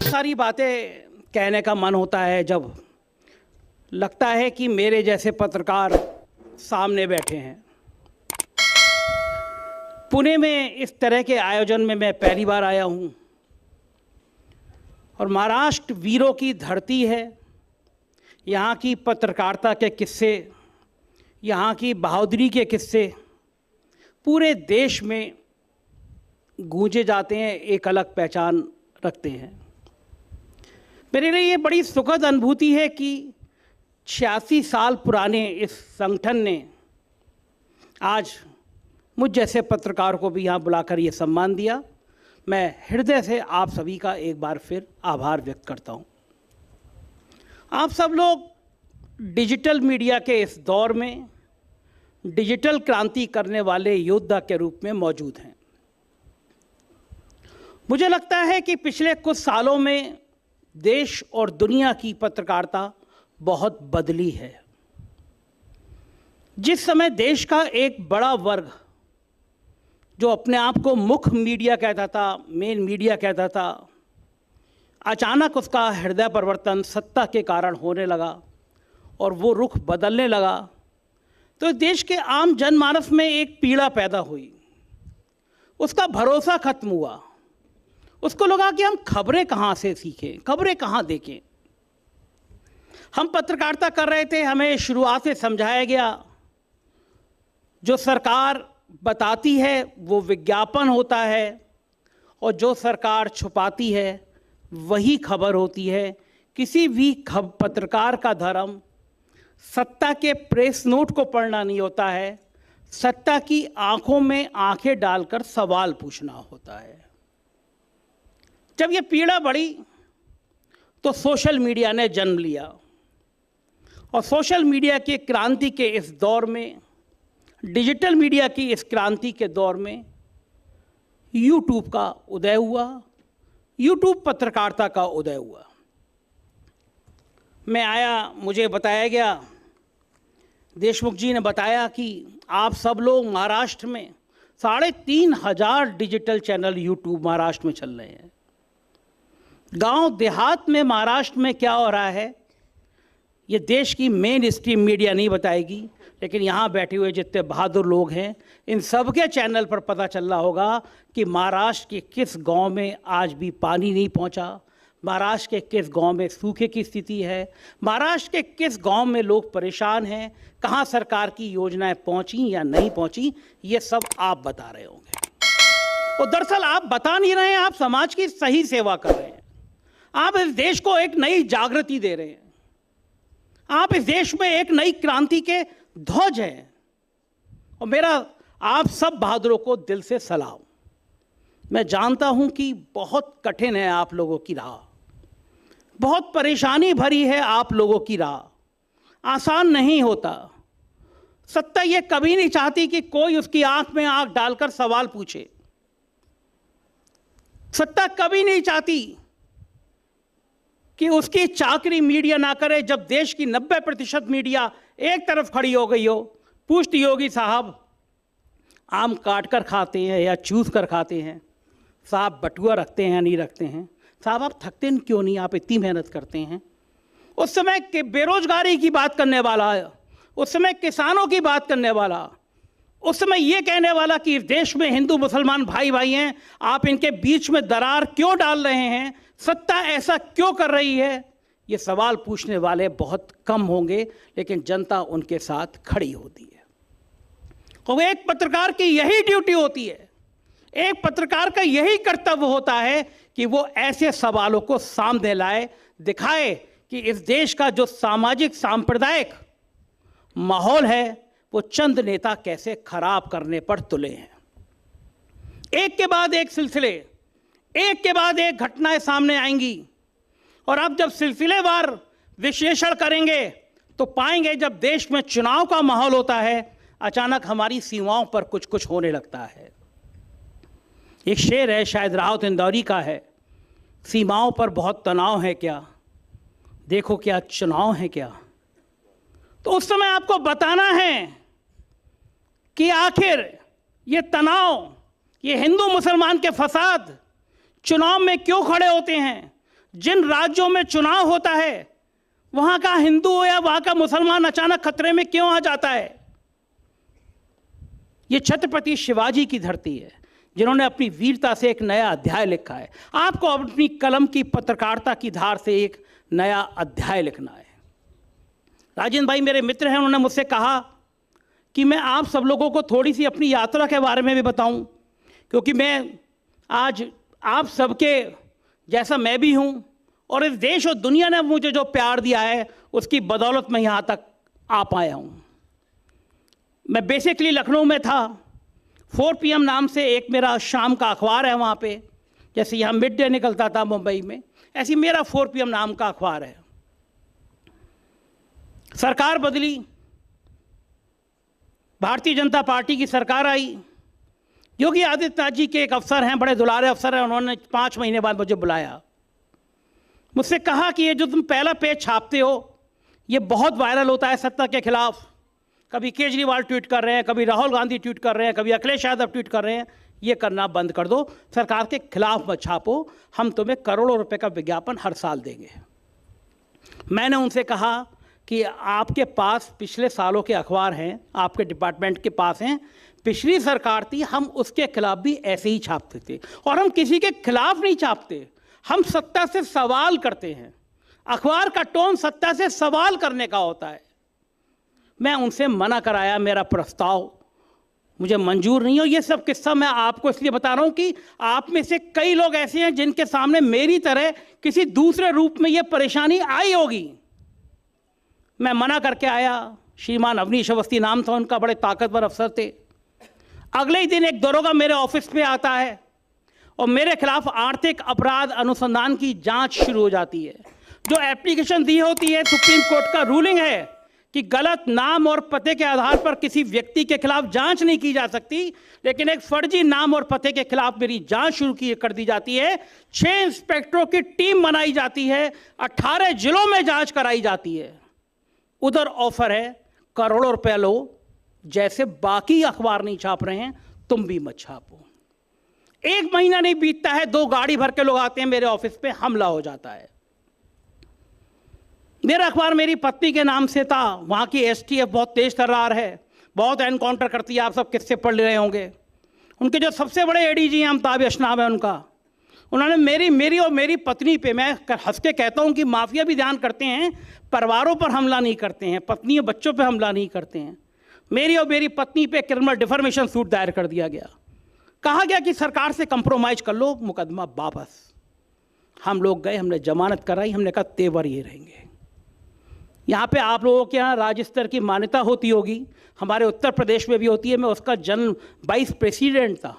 सारी बातें कहने का मन होता है जब लगता है कि मेरे जैसे पत्रकार सामने बैठे हैं। पुणे में इस तरह के आयोजन में मैं पहली बार आया हूं और महाराष्ट्र वीरों की धरती है। यहाँ की पत्रकारिता के किस्से, यहाँ की बहादुरी के किस्से पूरे देश में गूंजे जाते हैं, एक अलग पहचान रखते हैं। मेरे लिए ये बड़ी सुखद अनुभूति है कि 86 साल पुराने इस संगठन ने आज मुझ जैसे पत्रकार को भी यहाँ बुलाकर ये सम्मान दिया। मैं हृदय से आप सभी का एक बार फिर आभार व्यक्त करता हूँ। आप सब लोग डिजिटल मीडिया के इस दौर में डिजिटल क्रांति करने वाले योद्धा के रूप में मौजूद हैं। मुझे लगता है कि पिछले कुछ सालों में देश और दुनिया की पत्रकारिता बहुत बदली है। जिस समय देश का एक बड़ा वर्ग जो अपने आप को मुख्य मीडिया कहता था, मेन मीडिया कहता था, अचानक उसका हृदय परिवर्तन सत्ता के कारण होने लगा और वो रुख बदलने लगा, तो देश के आम जनमानस में एक पीड़ा पैदा हुई। उसका भरोसा खत्म हुआ। उसको लगा कि हम खबरें कहाँ से सीखें, खबरें कहाँ देखें। हम पत्रकारिता कर रहे थे, हमें शुरुआत से समझाया गया जो सरकार बताती है वो विज्ञापन होता है और जो सरकार छुपाती है वही खबर होती है। किसी भी पत्रकार का धर्म सत्ता के प्रेस नोट को पढ़ना नहीं होता है, सत्ता की आंखों में आंखें डालकर सवाल पूछना होता है। जब ये पीड़ा बढ़ी तो सोशल मीडिया ने जन्म लिया और सोशल मीडिया की क्रांति के इस दौर में, डिजिटल मीडिया की इस क्रांति के दौर में यूट्यूब का उदय हुआ, यूट्यूब पत्रकारिता का उदय हुआ। मैं आया, मुझे बताया गया, देशमुख जी ने बताया कि आप सब लोग महाराष्ट्र में 3,500 डिजिटल चैनल यूट्यूब महाराष्ट्र में चल रहे हैं। गांव देहात में महाराष्ट्र में क्या हो रहा है ये देश की मेन स्ट्रीम मीडिया नहीं बताएगी, लेकिन यहाँ बैठे हुए जितने बहादुर लोग हैं इन सब के चैनल पर पता चल रहा होगा कि महाराष्ट्र के किस गांव में आज भी पानी नहीं पहुँचा, महाराष्ट्र के किस गांव में सूखे की स्थिति है, महाराष्ट्र के किस गांव में लोग परेशान हैं, कहाँ सरकार की योजनाएं पहुँची या नहीं पहुँची, ये सब आप बता रहे होंगे। और दरअसल आप बता नहीं रहे हैं, आप समाज की सही सेवा कर रहे हैं। आप इस देश को एक नई जागृति दे रहे हैं। आप इस देश में एक नई क्रांति के ध्वज हैं और मेरा आप सब बहादुरों को दिल से सलाम। मैं जानता हूं कि बहुत कठिन है आप लोगों की राह, बहुत परेशानी भरी है आप लोगों की राह, आसान नहीं होता। सत्ता ये कभी नहीं चाहती कि कोई उसकी आंख में आंख डालकर सवाल पूछे। सत्ता कभी नहीं चाहती कि उसकी चाकरी मीडिया ना करे। जब देश की 90% मीडिया एक तरफ खड़ी हो गई हो, पूछती होगी साहब आम काट कर खाते हैं या चूस कर खाते हैं, साहब बटुआ रखते हैं या नहीं रखते हैं, साहब आप थकते क्यों नहीं, आप इतनी मेहनत करते हैं। उस समय के बेरोजगारी की बात करने वाला, उस समय किसानों की बात करने वाला, उस समय ये कहने वाला कि इस देश में हिंदू मुसलमान भाई भाई हैं, आप इनके बीच में दरार क्यों डाल रहे हैं, सत्ता ऐसा क्यों कर रही है, ये सवाल पूछने वाले बहुत कम होंगे, लेकिन जनता उनके साथ खड़ी होती है। और एक पत्रकार की यही ड्यूटी होती है, एक पत्रकार का यही कर्तव्य होता है कि वो ऐसे सवालों को सामने लाए, दिखाए कि इस देश का जो सामाजिक सांप्रदायिक माहौल है वो चंद नेता कैसे खराब करने पर तुले हैं। एक के बाद एक सिलसिले, एक के बाद एक घटनाएं सामने आएंगी और अब जब सिलसिलेवार विश्लेषण करेंगे तो पाएंगे जब देश में चुनाव का माहौल होता है अचानक हमारी सीमाओं पर कुछ कुछ होने लगता है। एक शेर है, शायद राहत इंदौरी का है, सीमाओं पर बहुत तनाव है क्या, देखो क्या चुनाव है क्या। तो उस समय आपको बताना है कि आखिर ये तनाव, ये हिंदू मुसलमान के फसाद चुनाव में क्यों खड़े होते हैं, जिन राज्यों में चुनाव होता है वहां का हिंदू हो या वहां का मुसलमान अचानक खतरे में क्यों आ जाता है? यह छत्रपति शिवाजी की धरती है, जिन्होंने अपनी वीरता से एक नया अध्याय लिखा है। आपको अपनी कलम की पत्रकारिता की धार से एक नया अध्याय लिखना है। राजेंद्र भाई मेरे मित्र हैं, उन्होंने मुझसे कहा कि मैं आप सब लोगों को थोड़ी सी अपनी यात्रा के बारे में भी बताऊं, क्योंकि मैं आज आप सबके जैसा मैं भी हूं, और इस देश और दुनिया ने मुझे जो प्यार दिया है उसकी बदौलत मैं यहाँ तक आ पाया हूँ। मैं बेसिकली लखनऊ में था। 4 PM नाम से एक मेरा शाम का अखबार है वहाँ पे, जैसे यहाँ मिड डे निकलता था मुंबई में, ऐसी मेरा 4 PM नाम का अखबार है। सरकार बदली, भारतीय जनता पार्टी की सरकार आई। योगी आदित्यनाथ जी के एक अफसर हैं, बड़े दुलारे अफसर हैं, उन्होंने 5 महीने बाद मुझे बुलाया, मुझसे कहा कि ये जो तुम पहला पेज छापते हो ये बहुत वायरल होता है सत्ता के खिलाफ। कभी केजरीवाल ट्वीट कर रहे हैं, कभी राहुल गांधी ट्वीट कर रहे हैं, कभी अखिलेश यादव ट्वीट कर रहे हैं। ये करना बंद कर दो, सरकार के खिलाफ मत छापो, हम तुम्हें करोड़ों रुपए का विज्ञापन हर साल देंगे। मैंने उनसे कहा कि आपके पास पिछले सालों के अखबार हैं, आपके डिपार्टमेंट के पास हैं, पिछली सरकार थी, हम उसके खिलाफ भी ऐसे ही छापते थे, और हम किसी के खिलाफ नहीं छापते, हम सत्ता से सवाल करते हैं। अखबार का टोन सत्ता से सवाल करने का होता है। मैं उनसे मना कराया, मेरा प्रस्ताव मुझे मंजूर नहीं हो। ये सब किस्सा मैं आपको इसलिए बता रहा हूं कि आप में से कई लोग ऐसे हैं जिनके सामने मेरी तरह किसी दूसरे रूप में यह परेशानी आई होगी। मैं मना करके आया। श्रीमान अवनीश अवस्थी नाम था उनका, बड़े ताकतवर अफसर थे। अगले ही दिन एक दरोगा मेरे ऑफिस में आता है और मेरे खिलाफ आर्थिक अपराध अनुसंधान की जांच शुरू हो जाती है। जो एप्लीकेशन दी होती है, सुप्रीम कोर्ट का रूलिंग है कि गलत नाम और पते के आधार पर किसी व्यक्ति के खिलाफ जांच नहीं की जा सकती, लेकिन एक फर्जी नाम और पते के खिलाफ मेरी जांच शुरू कर दी जाती है। 6 इंस्पेक्टरों की टीम बनाई जाती है, 18 जिलों में जांच कराई जाती है। उधर ऑफर है, करोड़ों रुपए लो, जैसे बाकी अखबार नहीं छाप रहे हैं तुम भी मत छापो। 1 महीना नहीं बीतता है, 2 गाड़ी भर के लोग आते हैं मेरे ऑफिस पे, हमला हो जाता है। मेरा अखबार मेरी पत्नी के नाम से था। वहाँ की STF बहुत तेज तर्रार है, बहुत एनकाउंटर करती है, आप सब किससे पढ़ रहे होंगे। उनके जो सबसे बड़े ADG हैं अमिताभ अशनाब है उनका, उन्होंने मेरी और मेरी पत्नी पे, मैं हंस के कहता हूँ कि माफिया भी ध्यान करते हैं, परिवारों पर हमला नहीं करते हैं, पत्नी और बच्चों पर हमला नहीं करते हैं। मेरी और मेरी पत्नी पे क्रिमिनल डिफॉर्मेशन सूट दायर कर दिया गया। कहा गया कि सरकार से कंप्रोमाइज कर लो, मुकदमा वापस। हम लोग गए, हमने जमानत कराई, हमने कहा तेवर ये रहेंगे। यहाँ पे आप लोगों के यहाँ राज्य स्तर की मान्यता होती होगी, हमारे उत्तर प्रदेश में भी होती है। मैं उसका जन्म 22 प्रेसिडेंट था,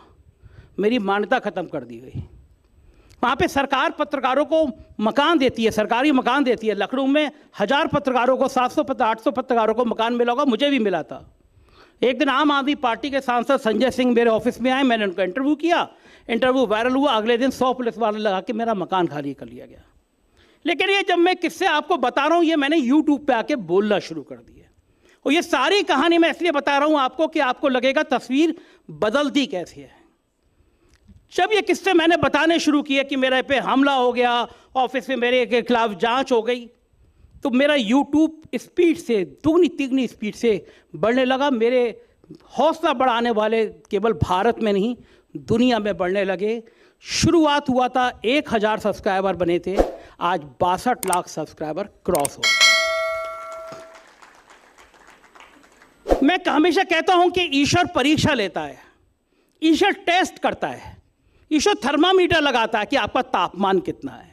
मेरी मान्यता ख़त्म कर दी गई। वहाँ पे सरकार पत्रकारों को मकान देती है, सरकारी मकान देती है। लखनऊ में 1000 पत्रकारों को, 700-800 पत्रकारों को मकान मिला होगा, मुझे भी मिला था। एक दिन आम आदमी पार्टी के सांसद संजय सिंह मेरे ऑफिस में आए, मैंने उनका इंटरव्यू किया, इंटरव्यू वायरल हुआ। अगले दिन 100 पुलिस वाले लगा के मेरा मकान खाली कर लिया गया। लेकिन ये जब मैं किस्से आपको बता रहा हूँ, ये मैंने यूट्यूब पे आके बोलना शुरू कर दिया। और ये सारी कहानी मैं इसलिए बता रहा हूँ आपको कि आपको लगेगा तस्वीर बदलती कैसे है। जब ये किस्से मैंने बताने शुरू किए कि मेरे पे हमला हो गया, ऑफिस में मेरे के खिलाफ जांच हो गई, तो मेरा यूट्यूब स्पीड से दुगनी तिगनी स्पीड से बढ़ने लगा। मेरे हौसला बढ़ाने वाले केवल भारत में नहीं, दुनिया में बढ़ने लगे। शुरुआत हुआ था 1000 सब्सक्राइबर बने थे, आज 62 लाख सब्सक्राइबर क्रॉस हो गए। मैं हमेशा कहता हूं कि ईश्वर परीक्षा लेता है, ईश्वर टेस्ट करता है, ईश्वर थर्मामीटर लगाता है कि आपका तापमान कितना है।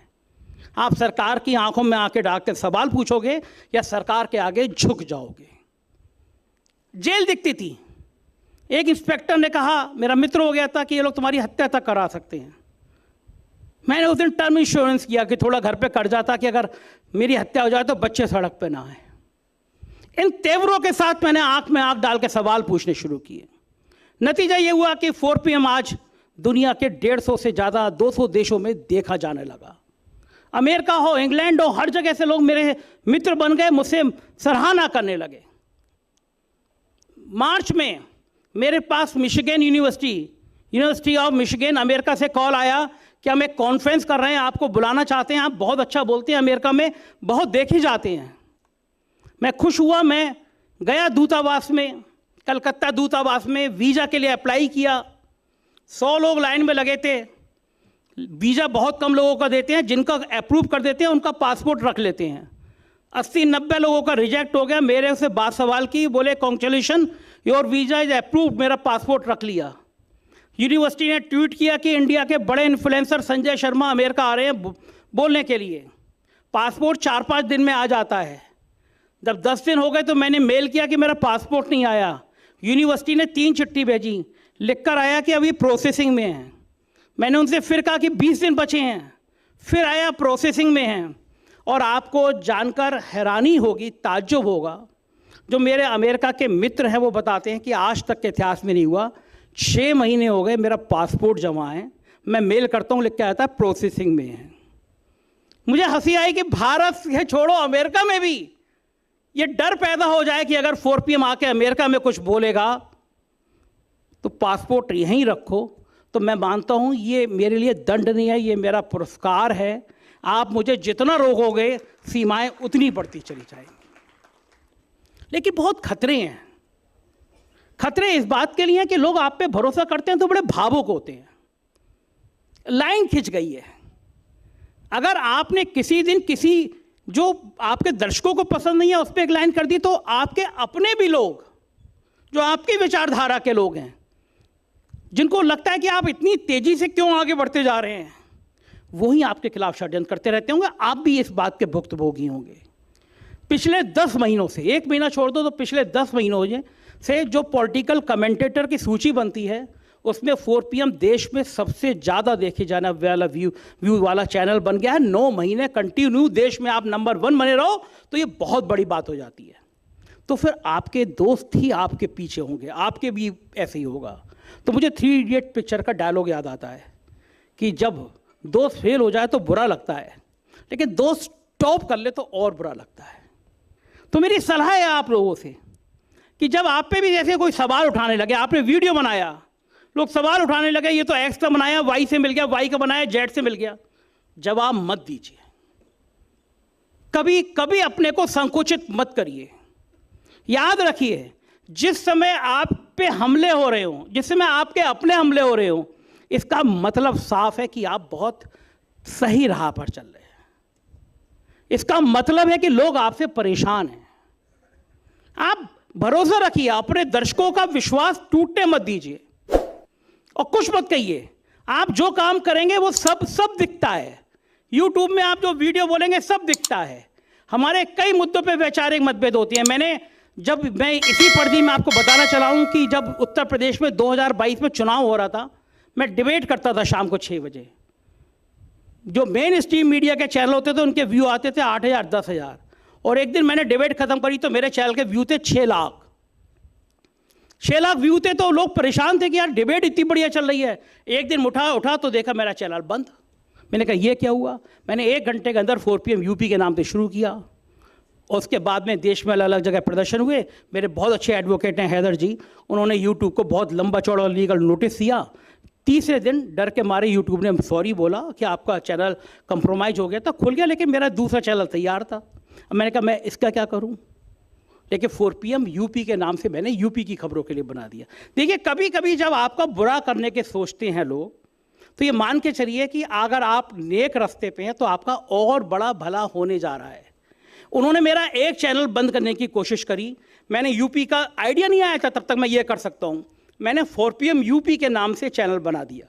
आप सरकार की आंखों में आके डाल के सवाल पूछोगे या सरकार के आगे झुक जाओगे। जेल दिखती थी। एक इंस्पेक्टर ने कहा, मेरा मित्र हो गया था, कि ये लोग तुम्हारी हत्या तक करा सकते हैं। मैंने उस दिन टर्म इंश्योरेंस किया कि थोड़ा घर पे कर्जा था कि अगर मेरी हत्या हो जाए तो बच्चे सड़क पे ना आए। इन तेवरों के साथ मैंने आंख में आंख डाल के सवाल पूछने शुरू किए। नतीजा ये हुआ कि 4 PM आज दुनिया के 150 से ज़्यादा 200 देशों में देखा जाने लगा। अमेरिका हो, इंग्लैंड हो, हर जगह से लोग मेरे मित्र बन गए, मुझसे सराहना करने लगे। मार्च में मेरे पास Michigan university of Michigan, America से कॉल आया कि हम एक कॉन्फ्रेंस कर रहे हैं, आपको बुलाना चाहते हैं, आप बहुत अच्छा बोलते हैं, अमेरिका में बहुत देखे जाते हैं। मैं खुश हुआ, मैं गया दूतावास में, कलकत्ता दूतावास में वीज़ा के लिए अप्लाई किया। 100 लोग लाइन में लगे थे। वीज़ा बहुत कम लोगों का देते हैं, जिनका अप्रूव कर देते हैं उनका पासपोर्ट रख लेते हैं। 80-90 लोगों का रिजेक्ट हो गया। मेरे से बात सवाल की, बोले congratulation your visa is approved, मेरा पासपोर्ट रख लिया। यूनिवर्सिटी ने ट्वीट किया कि इंडिया के बड़े इन्फ्लुएंसर संजय शर्मा अमेरिका आ रहे हैं बोलने के लिए। पासपोर्ट 4-5 दिन में आ जाता है। जब 10 दिन हो गए तो मैंने मेल किया कि मेरा पासपोर्ट नहीं आया। यूनिवर्सिटी ने 3 चिट्ठी भेजी, लिखकर आया कि अभी प्रोसेसिंग में है। मैंने उनसे फिर कहा कि 20 दिन बचे हैं, फिर आया प्रोसेसिंग में है। और आपको जानकर हैरानी होगी, ताज्जुब होगा, जो मेरे अमेरिका के मित्र हैं वो बताते हैं कि आज तक के इतिहास में नहीं हुआ। 6 महीने हो गए मेरा पासपोर्ट जमा है, मैं मेल करता हूँ, लिख के आता है प्रोसेसिंग में है। मुझे हंसी आई कि भारत है छोड़ो, अमेरिका में भी ये डर पैदा हो जाए कि अगर 4 PM आके अमेरिका में कुछ बोलेगा तो पासपोर्ट यहीं रखो। तो मैं मानता हूँ ये मेरे लिए दंड नहीं है, ये मेरा पुरस्कार है। आप मुझे जितना रोकोगे सीमाएं उतनी बढ़ती चली जाएंगी। लेकिन बहुत खतरे हैं। खतरे इस बात के लिए हैं कि लोग आप पे भरोसा करते हैं तो बड़े भावुक होते हैं। लाइन खिंच गई है। अगर आपने किसी दिन किसी जो आपके दर्शकों को पसंद नहीं है उस पर एक लाइन कर दी, तो आपके अपने भी लोग जो आपकी विचारधारा के लोग हैं, जिनको लगता है कि आप इतनी तेजी से क्यों आगे बढ़ते जा रहे हैं, वही आपके खिलाफ षड्यंत्र करते रहते होंगे। आप भी इस बात के भुक्तभोगी होंगे। पिछले 10 महीनों से, 1 महीना छोड़ दो तो पिछले 10 महीनों से जो पॉलिटिकल कमेंटेटर की सूची बनती है उसमें 4 PM देश में सबसे ज़्यादा देखे जाने वाला व्यू वाला चैनल बन गया है। 9 महीने कंटिन्यू देश में आप नंबर 1 बने रहो तो ये बहुत बड़ी बात हो जाती है। तो फिर आपके दोस्त ही आपके पीछे होंगे, आपके भी ऐसे ही होगा। तो मुझे 3 इडियट पिक्चर का डायलॉग याद आता है कि जब दोस्त फेल हो जाए तो बुरा लगता है, लेकिन दोस्त टॉप कर ले तो और बुरा लगता है। तो मेरी सलाह है आप लोगों से कि जब आप पे भी जैसे कोई सवाल उठाने लगे, आपने वीडियो बनाया, लोग सवाल उठाने लगे, ये तो एक्स का बनाया, वाई से मिल गया, वाई का बनाया, जेड से मिल गया, जवाब मत दीजिए। कभी कभी अपने को संकुचित मत करिए। याद रखिए, जिस समय आप पे हमले हो रहे हो, जिस समय आपके अपने हमले हो रहे हो, इसका मतलब साफ है कि आप बहुत सही राह पर चल रहे हैं। इसका मतलब है कि लोग आपसे परेशान हैं। आप भरोसा रखिए, अपने दर्शकों का विश्वास टूटने मत दीजिए और कुछ मत कहिए। आप जो काम करेंगे वो सब दिखता है। YouTube में आप जो वीडियो बोलेंगे सब दिखता है। हमारे कई मुद्दों पे वैचारिक मतभेद होती हैं। मैं इसी पर्दी में आपको बताना चला हूं कि जब उत्तर प्रदेश में 2022 में चुनाव हो रहा था, मैं डिबेट करता था शाम को 6 बजे। जो मेन स्ट्रीम मीडिया के चैनल होते थे उनके व्यू आते थे 8,000 10,000, और एक दिन मैंने डिबेट खत्म करी तो मेरे चैनल के व्यू थे 6 लाख। 6 लाख व्यू थे तो लोग परेशान थे कि यार डिबेट इतनी बढ़िया चल रही है। एक दिन उठा तो देखा मेरा चैनल बंद। मैंने कहा ये क्या हुआ। मैंने 1 घंटे के अंदर 4 PM यूपी के नाम पे शुरू किया और उसके बाद में देश में अलग अलग जगह प्रदर्शन हुए। मेरे बहुत अच्छे एडवोकेट हैं हैदर जी, उन्होंने यूट्यूब को बहुत लंबा चौड़ा लीगल नोटिस दिया। तीसरे दिन डर के मारे यूट्यूब ने सॉरी बोला कि आपका चैनल कंप्रोमाइज हो गया था, खुल गया, लेकिन मेरा दूसरा चैनल तैयार था। अब मैंने कहा मैं इसका क्या करूं, लेकिन 4 PM यूपी के नाम से मैंने यूपी की खबरों के लिए बना दिया। देखिए, कभी कभी जब आपका बुरा करने के सोचते हैं लोग, तो ये मान के चलिए कि अगर आप नेक रास्ते पे हैं तो आपका और बड़ा भला होने जा रहा है। उन्होंने मेरा एक चैनल बंद करने की कोशिश करी। मैंने यूपी का आइडिया नहीं आया था तब तक मैं ये कर सकता हूँ। मैंने 4 PM यूपी के नाम से चैनल बना दिया।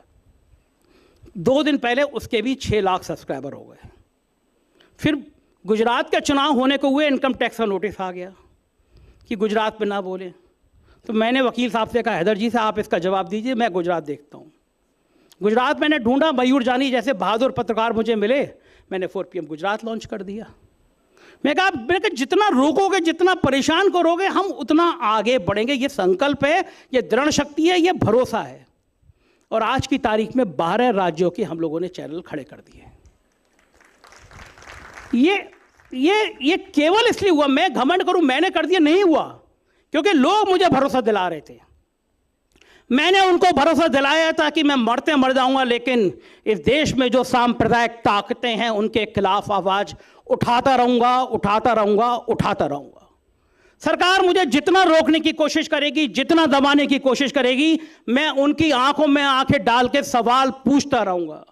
2 दिन पहले उसके भी 6 लाख सब्सक्राइबर हो गए। फिर गुजरात का चुनाव होने को हुए, इनकम टैक्स का नोटिस आ गया कि गुजरात पे ना बोले। तो मैंने वकील साहब से कहा हैदर जी से आप इसका जवाब दीजिए, मैं गुजरात देखता हूँ। गुजरात मैंने ढूंढा, मयूर जानी जैसे बहादुर पत्रकार मुझे मिले, मैंने 4 PM गुजरात लॉन्च कर दिया। मैं कहा जितना रोकोगे, जितना परेशान करोगे, हम उतना आगे बढ़ेंगे। ये संकल्प है, ये दृढ़ शक्ति है, ये भरोसा है। और आज की तारीख में 12 राज्यों के हम लोगों ने चैनल खड़े कर दिए। ये केवल इसलिए हुआ, मैं घमंड करूं मैंने कर दिया, नहीं हुआ, क्योंकि लोग मुझे भरोसा दिला रहे थे। मैंने उनको भरोसा दिलाया था कि मैं मरते मर जाऊंगा, लेकिन इस देश में जो सांप्रदायिक ताकतें हैं उनके खिलाफ आवाज उठाता रहूंगा, उठाता रहूंगा, उठाता रहूंगा। सरकार मुझे जितना रोकने की कोशिश करेगी, जितना दबाने की कोशिश करेगी, मैं उनकी आंखों में आंखें डाल के सवाल पूछता रहूंगा।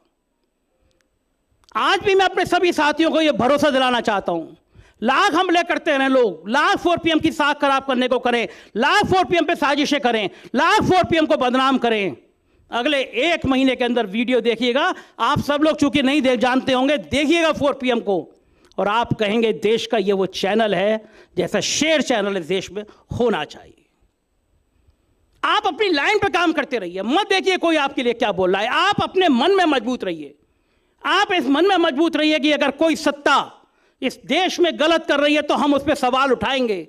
आज भी मैं अपने सभी साथियों को यह भरोसा दिलाना चाहता हूं, लाख हमले करते रहे लोग, लाख 4PM की साख खराब करने को करें, लाख 4PM पे साजिशें करें, लाख 4PM को बदनाम करें, अगले 1 महीने के अंदर वीडियो देखिएगा। आप सब लोग चूंकि नहीं जानते होंगे, देखिएगा 4PM को, और आप कहेंगे देश का ये वो चैनल है जैसा शेर चैनल इस देश में होना चाहिए। आप अपनी लाइन पे काम करते रहिए, मत देखिए कोई आपके लिए क्या बोल रहा है। आप अपने मन में मजबूत रहिए। आप इस मन में मजबूत रहिए कि अगर कोई सत्ता इस देश में गलत कर रही है तो हम उस पर सवाल उठाएंगे।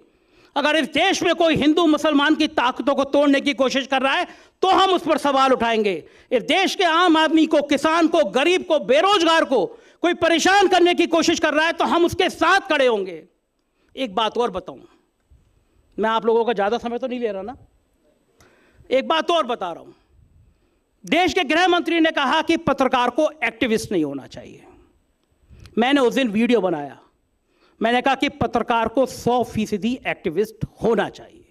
अगर इस देश में कोई हिंदू मुसलमान की ताकतों को तोड़ने की कोशिश कर रहा है तो हम उस पर सवाल उठाएंगे। इस देश के आम आदमी को, किसान को, गरीब को, बेरोजगार को कोई परेशान करने की कोशिश कर रहा है तो हम उसके साथ खड़े होंगे। एक बात और बताऊं, मैं आप लोगों का ज्यादा समय तो नहीं ले रहा ना, एक बात और बता रहा हूं। देश के गृह मंत्री ने कहा कि पत्रकार को एक्टिविस्ट नहीं होना चाहिए। मैंने उस दिन वीडियो बनाया, मैंने कहा कि पत्रकार को 100% एक्टिविस्ट होना चाहिए।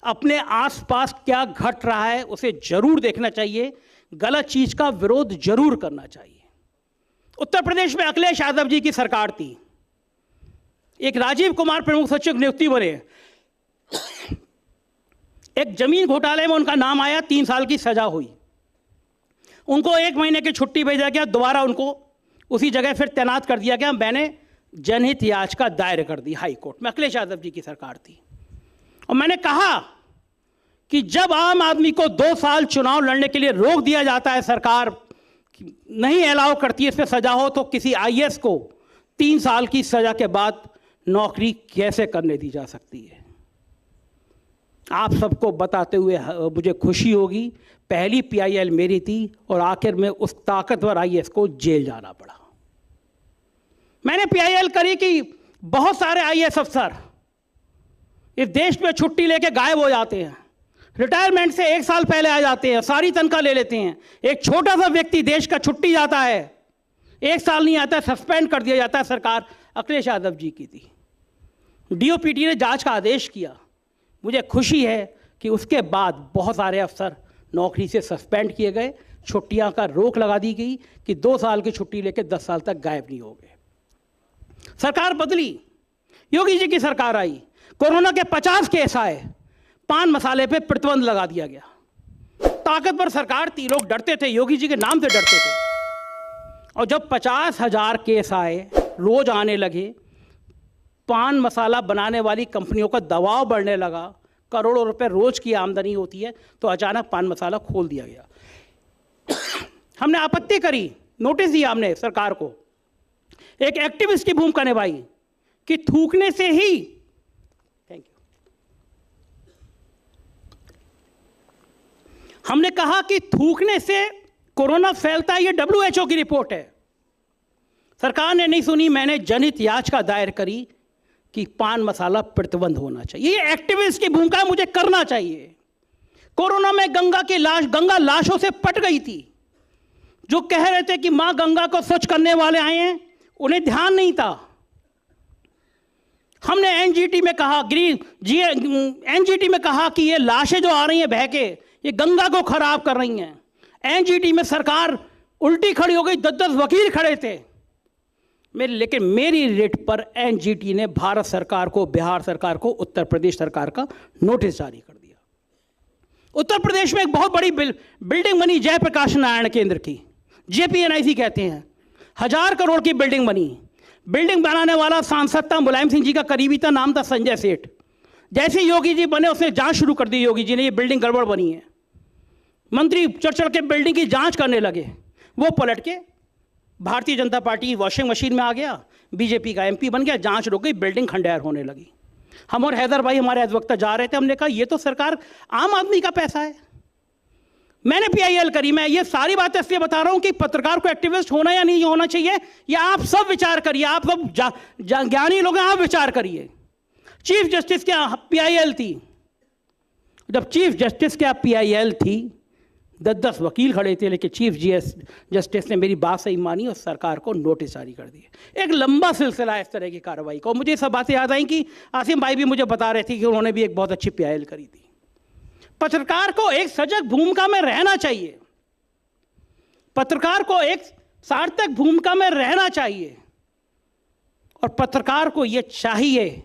अपने आसपास क्या घट रहा है उसे जरूर देखना चाहिए, गलत चीज का विरोध जरूर करना चाहिए। उत्तर प्रदेश में अखिलेश यादव जी की सरकार थी, एक राजीव कुमार प्रमुख सचिव नियुक्ति बने, एक जमीन घोटाले में उनका नाम आया, 3 साल की सजा हुई, उनको 1 महीने की छुट्टी भेजा गया, दोबारा उनको उसी जगह फिर तैनात कर दिया गया। मैंने जनहित याचिका दायर कर दी हाई कोर्ट में, अखिलेश यादव जी की सरकार थी, और मैंने कहा कि जब आम आदमी को 2 साल चुनाव लड़ने के लिए रोक दिया जाता है, सरकार नहीं अलाउ करती है, इस पर सजा हो, तो किसी IAS को 3 साल की सजा के बाद नौकरी कैसे करने दी जा सकती है। आप सबको बताते हुए मुझे खुशी होगी, पहली PIL मेरी थी और आखिर में उस ताकतवर IAS को जेल जाना पड़ा। मैंने PIL करी कि बहुत सारे IAS अफसर इस देश में छुट्टी लेके गायब हो जाते हैं, रिटायरमेंट से 1 साल पहले आ जाते हैं, सारी तनख्वाह ले लेते हैं। एक छोटा सा व्यक्ति देश का छुट्टी जाता है, 1 साल नहीं आता, सस्पेंड कर दिया जाता है। सरकार अखिलेश यादव जी की थी, DOPT ने जांच का आदेश किया। मुझे खुशी है कि उसके बाद बहुत सारे अफसर नौकरी से सस्पेंड किए गए, छुट्टियां का रोक लगा दी गई कि 2 साल की छुट्टी लेकर 10 साल तक गायब नहीं हो गए। सरकार बदली, योगी जी की सरकार आई, कोरोना के 50 केस आए, पान मसाले पे प्रतिबंध लगा दिया गया। ताकतवर सरकार थी, लोग डरते थे, योगी जी के नाम से डरते थे। और जब 50,000 केस आए, रोज आने लगे, पान मसाला बनाने वाली कंपनियों का दबाव बढ़ने लगा, करोड़ों रुपए रोज की आमदनी होती है, तो अचानक पान मसाला खोल दिया गया। हमने आपत्ति करी, नोटिस दिया हमने सरकार को, एक एक्टिविस्ट की भूमिका निभाई कि थूकने से ही, थैंक यू, हमने कहा कि थूकने से कोरोना फैलता है, ये WHO की रिपोर्ट है। सरकार ने नहीं सुनी, मैंने जनहित याचिका दायर करी कि पान मसाला प्रतिबंध होना चाहिए। ये एक्टिविस्ट की भूमिका मुझे करना चाहिए। कोरोना में गंगा लाशों से पट गई थी। जो कह रहे थे कि मां गंगा को स्वच्छ करने वाले आए हैं, उन्हें ध्यान नहीं था। हमने NGT में कहा, NGT में कहा कि ये लाशें जो आ रही हैं बह के, ये गंगा को खराब कर रही हैं। NGT में सरकार उल्टी खड़ी हो गई, 10-10 वकील खड़े थे लेकिन मेरी रिट पर NGT ने भारत सरकार को, बिहार सरकार को, उत्तर प्रदेश सरकार का नोटिस जारी कर दिया। उत्तर प्रदेश में एक बहुत बड़ी बिल्डिंग बनी जयप्रकाश नारायण केंद्र की, JPNIC कहते हैं, 1000 करोड़ की बिल्डिंग बनी। बिल्डिंग बनाने वाला सांसद था, मुलायम सिंह जी का करीबी था, नाम था संजय सेठ। जैसे योगी जी बने, उसने जांच शुरू कर दी, योगी जी ने, ये बिल्डिंग गड़बड़ बनी है। मंत्री चढ़ के बिल्डिंग की जांच करने लगे, वो पलट के Bharatiya Janata party washing machine में आ गया, BJP का MP बन गया, जांच रुक गई, बिल्डिंग खंडहर होने लगी। हम और हैदर भाई हमारे अधिवक्ता जा रहे थे, हमने कहा ये तो सरकार आम आदमी का पैसा है। मैंने PIL करी। मैं ये सारी बातें इसलिए बता रहा हूं कि पत्रकार को एक्टिविस्ट होना या नहीं होना चाहिए, या आप सब विचार करिए, आप सब ज्ञानी लोग हैं, आप विचार करिए। चीफ जस्टिस की PIL थी, जब चीफ जस्टिस क्या PIL थी, 10-10 वकील खड़े थे, लेकिन चीफ जस्टिस ने मेरी बात सही मानी और सरकार को नोटिस जारी कर दिए। एक लंबा सिलसिला है इस तरह की कार्रवाई का। मुझे सब बातें याद आई कि आसिम भाई भी मुझे बता रहे थे कि उन्होंने भी एक बहुत अच्छी PIL करी थी। पत्रकार को एक सजग भूमिका में रहना चाहिए, पत्रकार को एक सार्थक भूमिका में रहना चाहिए, और पत्रकार को यह चाहिए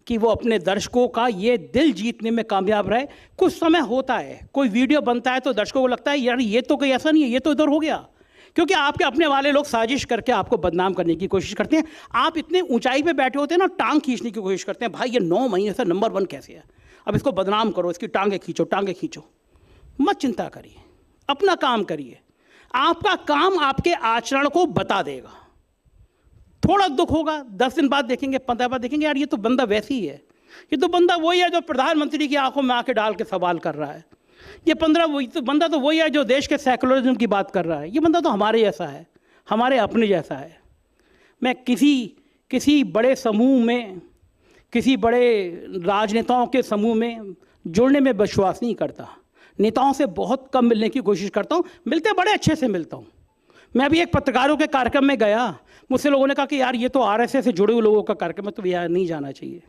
कि वो अपने दर्शकों का ये दिल जीतने में कामयाब रहे। कुछ समय होता है, कोई वीडियो बनता है तो दर्शकों को लगता है यार ये तो कोई ऐसा नहीं है, ये तो इधर हो गया, क्योंकि आपके अपने वाले लोग साजिश करके आपको बदनाम करने की कोशिश करते हैं। आप इतने ऊंचाई पे बैठे होते हैं ना, टांग खींचने की कोशिश करते हैं, भाई ये 9 महीने से नंबर 1 कैसे है, अब इसको बदनाम करो, इसकी टांगें खींचो। मत चिंता करिए, अपना काम करिए। आपका काम आपके आचरण को बता देगा। थोड़ा दुख होगा, 10 दिन बाद देखेंगे, 15 बाद देखेंगे, यार ये तो बंदा वैसे ही है, ये तो बंदा वही है जो प्रधानमंत्री की आंखों में आंखें डाल के सवाल कर रहा है, ये बंदा तो वही है जो देश के सेकुलरिज्म की बात कर रहा है, ये बंदा तो हमारे जैसा है, हमारे अपने जैसा है। मैं किसी बड़े समूह में, किसी बड़े राजनेताओं के समूह में जुड़ने में विश्वास नहीं करता। नेताओं से बहुत कम मिलने की कोशिश करता हूँ, मिलते बड़े अच्छे से मिलता हूँ। मैं अभी एक पत्रकारों के कार्यक्रम में गया, मुझसे लोगों ने कहा कि यार ये तो RSS से जुड़े हुए लोगों का कार्यक्रम है, तो यहाँ नहीं जाना चाहिए।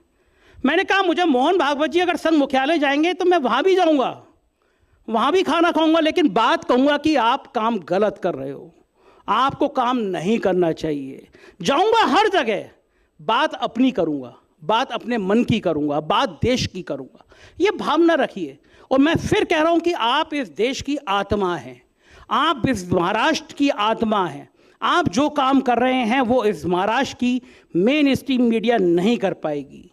मैंने कहा मुझे मोहन भागवत जी अगर संघ मुख्यालय जाएंगे तो मैं वहाँ भी जाऊँगा, वहाँ भी खाना खाऊंगा, लेकिन बात कहूँगा कि आप काम गलत कर रहे हो, आपको काम नहीं करना चाहिए। जाऊँगा हर जगह, बात अपनी करूँगा, बात अपने मन की करूँगा, बात देश की करूँगा, ये भावना रखिए। और मैं फिर कह रहा हूँ कि आप इस देश की आत्मा हैं, आप इस महाराष्ट्र की आत्मा हैं। आप जो काम कर रहे हैं वो इस महाराष्ट्र की मेन स्ट्रीम मीडिया नहीं कर पाएगी।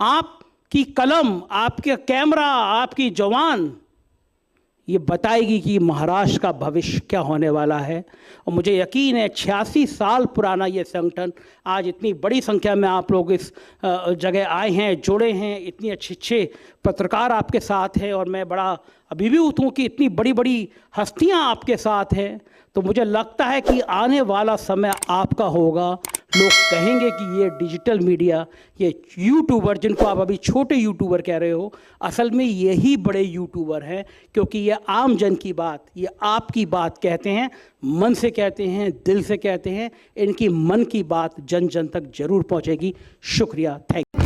आपकी कलम, आपके कैमरा, आपकी जवान ये बताएगी कि महाराष्ट्र का भविष्य क्या होने वाला है। और मुझे यकीन है 86 साल पुराना ये संगठन, आज इतनी बड़ी संख्या में आप लोग इस जगह आए हैं, जुड़े हैं, इतनी अच्छे पत्रकार आपके साथ हैं, और मैं बड़ा अभिभूत हूँ कि इतनी बड़ी बड़ी हस्तियाँ आपके साथ हैं। तो मुझे लगता है कि आने वाला समय आपका होगा। लोग कहेंगे कि ये डिजिटल मीडिया, ये यूट्यूबर, जिनको आप अभी छोटे यूट्यूबर कह रहे हो, असल में यही बड़े यूट्यूबर हैं, क्योंकि ये आम जन की बात, ये आपकी बात कहते हैं, मन से कहते हैं, दिल से कहते हैं। इनकी मन की बात जन जन तक जरूर पहुंचेगी। शुक्रिया, थैंक यू।